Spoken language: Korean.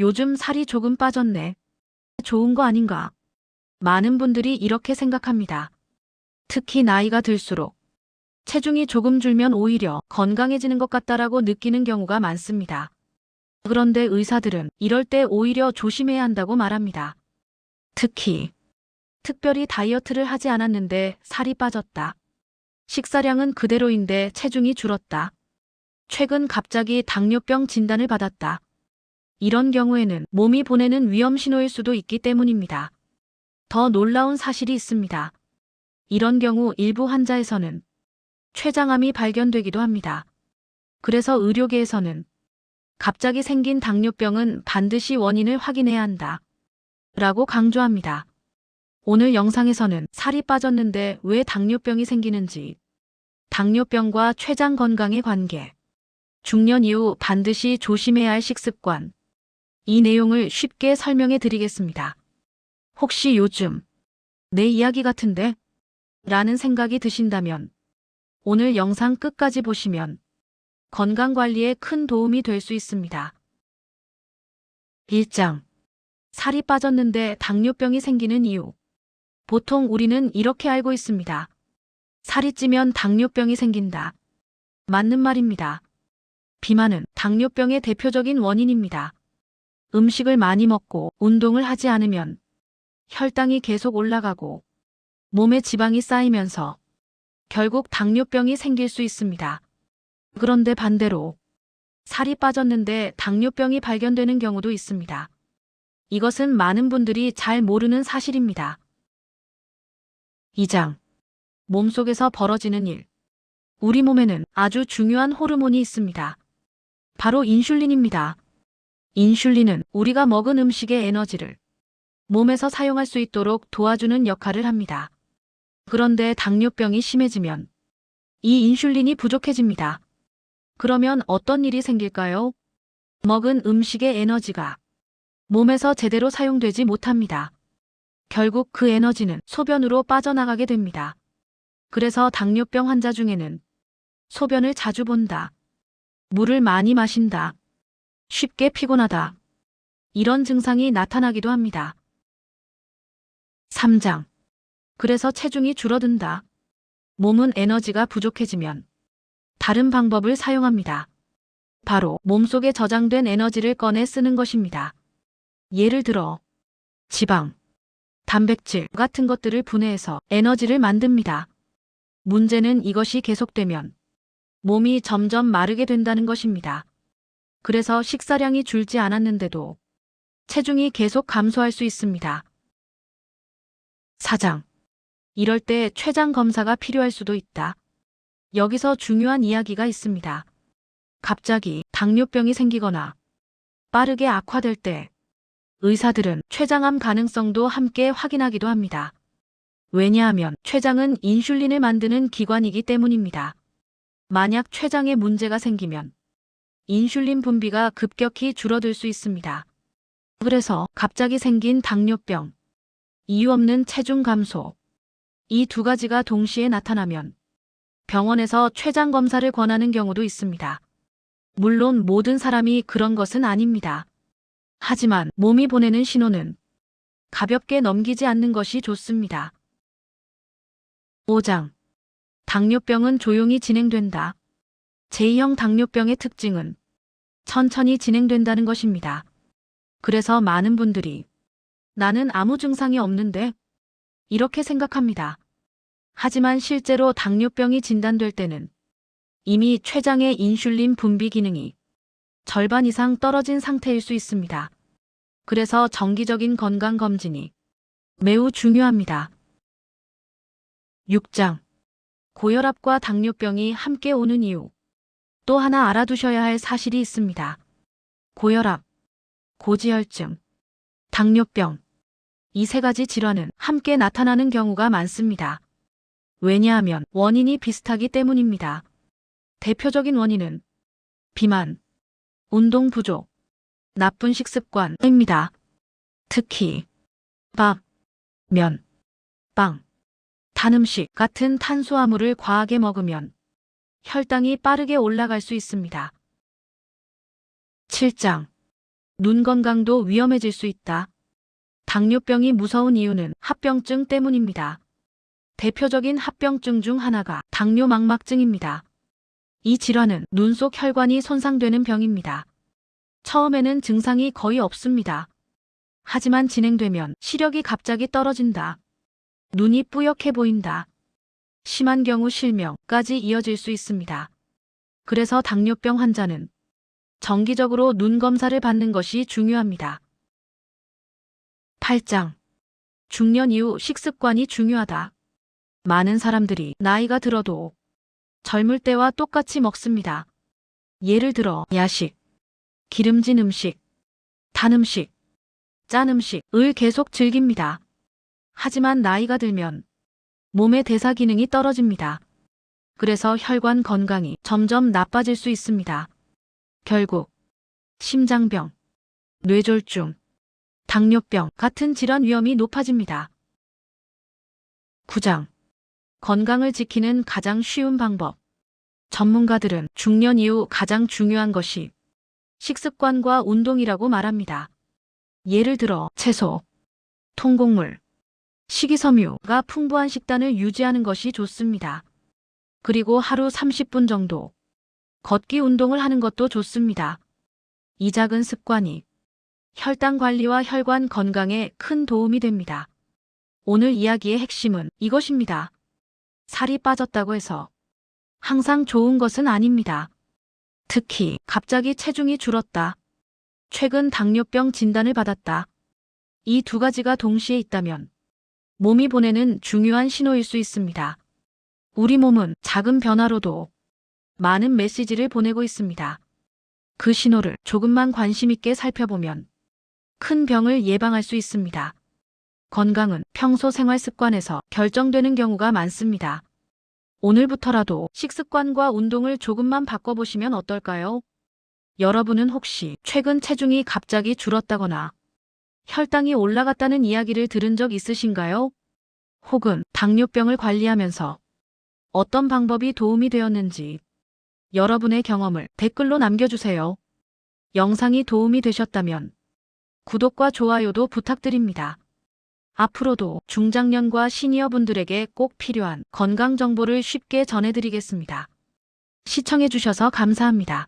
요즘 살이 조금 빠졌네. 좋은 거 아닌가? 많은 분들이 이렇게 생각합니다. 특히 나이가 들수록 체중이 조금 줄면 오히려 건강해지는 것 같다라고 느끼는 경우가 많습니다. 그런데 의사들은 이럴 때 오히려 조심해야 한다고 말합니다. 특히 특별히 다이어트를 하지 않았는데 살이 빠졌다. 식사량은 그대로인데 체중이 줄었다. 최근 갑자기 당뇨병 진단을 받았다. 이런 경우에는 몸이 보내는 위험 신호일 수도 있기 때문입니다. 더 놀라운 사실이 있습니다. 이런 경우 일부 환자에서는 췌장암이 발견되기도 합니다. 그래서 의료계에서는 갑자기 생긴 당뇨병은 반드시 원인을 확인해야 한다. 라고 강조합니다. 오늘 영상에서는 살이 빠졌는데 왜 당뇨병이 생기는지, 당뇨병과 췌장 건강의 관계, 중년 이후 반드시 조심해야 할 식습관, 이 내용을 쉽게 설명해 드리겠습니다. 혹시 요즘 내 이야기 같은데? 라는 생각이 드신다면 오늘 영상 끝까지 보시면 건강관리에 큰 도움이 될 수 있습니다. 1장. 살이 빠졌는데 당뇨병이 생기는 이유. 보통 우리는 이렇게 알고 있습니다. 살이 찌면 당뇨병이 생긴다. 맞는 말입니다. 비만은 당뇨병의 대표적인 원인입니다. 음식을 많이 먹고 운동을 하지 않으면 혈당이 계속 올라가고 몸에 지방이 쌓이면서 결국 당뇨병이 생길 수 있습니다. 그런데 반대로 살이 빠졌는데 당뇨병이 발견되는 경우도 있습니다. 이것은 많은 분들이 잘 모르는 사실입니다. 2장. 몸속에서 벌어지는 일. 우리 몸에는 아주 중요한 호르몬이 있습니다. 바로 인슐린입니다. 인슐린은 우리가 먹은 음식의 에너지를 몸에서 사용할 수 있도록 도와주는 역할을 합니다. 그런데 당뇨병이 심해지면 이 인슐린이 부족해집니다. 그러면 어떤 일이 생길까요? 먹은 음식의 에너지가 몸에서 제대로 사용되지 못합니다. 결국 그 에너지는 소변으로 빠져나가게 됩니다. 그래서 당뇨병 환자 중에는 소변을 자주 본다, 물을 많이 마신다, 쉽게 피곤하다, 이런 증상이 나타나기도 합니다. 3장. 그래서 체중이 줄어든다. 몸은 에너지가 부족해지면 다른 방법을 사용합니다. 바로 몸속에 저장된 에너지를 꺼내 쓰는 것입니다. 예를 들어 지방, 단백질 같은 것들을 분해해서 에너지를 만듭니다. 문제는 이것이 계속되면 몸이 점점 마르게 된다는 것입니다. 그래서 식사량이 줄지 않았는데도 체중이 계속 감소할 수 있습니다. 4장. 이럴 때 췌장 검사가 필요할 수도 있다. 여기서 중요한 이야기가 있습니다. 갑자기 당뇨병이 생기거나 빠르게 악화될 때 의사들은 췌장암 가능성도 함께 확인하기도 합니다. 왜냐하면 췌장은 인슐린을 만드는 기관이기 때문입니다. 만약 췌장에 문제가 생기면 인슐린 분비가 급격히 줄어들 수 있습니다. 그래서 갑자기 생긴 당뇨병, 이유 없는 체중 감소, 이 두 가지가 동시에 나타나면 병원에서 췌장 검사를 권하는 경우도 있습니다. 물론 모든 사람이 그런 것은 아닙니다. 하지만 몸이 보내는 신호는 가볍게 넘기지 않는 것이 좋습니다. 5장. 당뇨병은 조용히 진행된다. 제2형 당뇨병의 특징은 천천히 진행된다는 것입니다. 그래서 많은 분들이 나는 아무 증상이 없는데 이렇게 생각합니다. 하지만 실제로 당뇨병이 진단될 때는 이미 췌장의 인슐린 분비 기능이 절반 이상 떨어진 상태일 수 있습니다. 그래서 정기적인 건강검진이 매우 중요합니다. 6장. 고혈압과 당뇨병이 함께 오는 이유. 또 하나 알아두셔야 할 사실이 있습니다. 고혈압, 고지혈증, 당뇨병, 이 세 가지 질환은 함께 나타나는 경우가 많습니다. 왜냐하면 원인이 비슷하기 때문입니다. 대표적인 원인은 비만, 운동 부족, 나쁜 식습관입니다. 특히 밥, 면, 빵, 단 음식 같은 탄수화물을 과하게 먹으면 혈당이 빠르게 올라갈 수 있습니다. 7장. 눈 건강도 위험해질 수 있다. 당뇨병이 무서운 이유는 합병증 때문입니다. 대표적인 합병증 중 하나가 당뇨망막증입니다. 이 질환은 눈 속 혈관이 손상되는 병입니다. 처음에는 증상이 거의 없습니다. 하지만 진행되면 시력이 갑자기 떨어진다. 눈이 뿌옇게 보인다. 심한 경우 실명까지 이어질 수 있습니다. 그래서 당뇨병 환자는 정기적으로 눈 검사를 받는 것이 중요합니다. 8장. 중년 이후 식습관이 중요하다. 많은 사람들이 나이가 들어도 젊을 때와 똑같이 먹습니다. 예를 들어 야식, 기름진 음식, 단 음식, 짠 음식을 계속 즐깁니다. 하지만 나이가 들면 몸의 대사 기능이 떨어집니다. 그래서 혈관 건강이 점점 나빠질 수 있습니다. 결국 심장병, 뇌졸중, 당뇨병 같은 질환 위험이 높아집니다. 9장. 건강을 지키는 가장 쉬운 방법. 전문가들은 중년 이후 가장 중요한 것이 식습관과 운동이라고 말합니다. 예를 들어 채소, 통곡물, 식이섬유가 풍부한 식단을 유지하는 것이 좋습니다. 그리고 하루 30분 정도 걷기 운동을 하는 것도 좋습니다. 이 작은 습관이 혈당 관리와 혈관 건강에 큰 도움이 됩니다. 오늘 이야기의 핵심은 이것입니다. 살이 빠졌다고 해서 항상 좋은 것은 아닙니다. 특히 갑자기 체중이 줄었다. 최근 당뇨병 진단을 받았다. 이 두 가지가 동시에 있다면 몸이 보내는 중요한 신호일 수 있습니다. 우리 몸은 작은 변화로도 많은 메시지를 보내고 있습니다. 그 신호를 조금만 관심 있게 살펴보면 큰 병을 예방할 수 있습니다. 건강은 평소 생활 습관에서 결정되는 경우가 많습니다. 오늘부터라도 식습관과 운동을 조금만 바꿔보시면 어떨까요? 여러분은 혹시 최근 체중이 갑자기 줄었다거나 혈당이 올라갔다는 이야기를 들은 적 있으신가요? 혹은 당뇨병을 관리하면서 어떤 방법이 도움이 되었는지 여러분의 경험을 댓글로 남겨주세요. 영상이 도움이 되셨다면 구독과 좋아요도 부탁드립니다. 앞으로도 중장년과 시니어 분들에게 꼭 필요한 건강 정보를 쉽게 전해드리겠습니다. 시청해주셔서 감사합니다.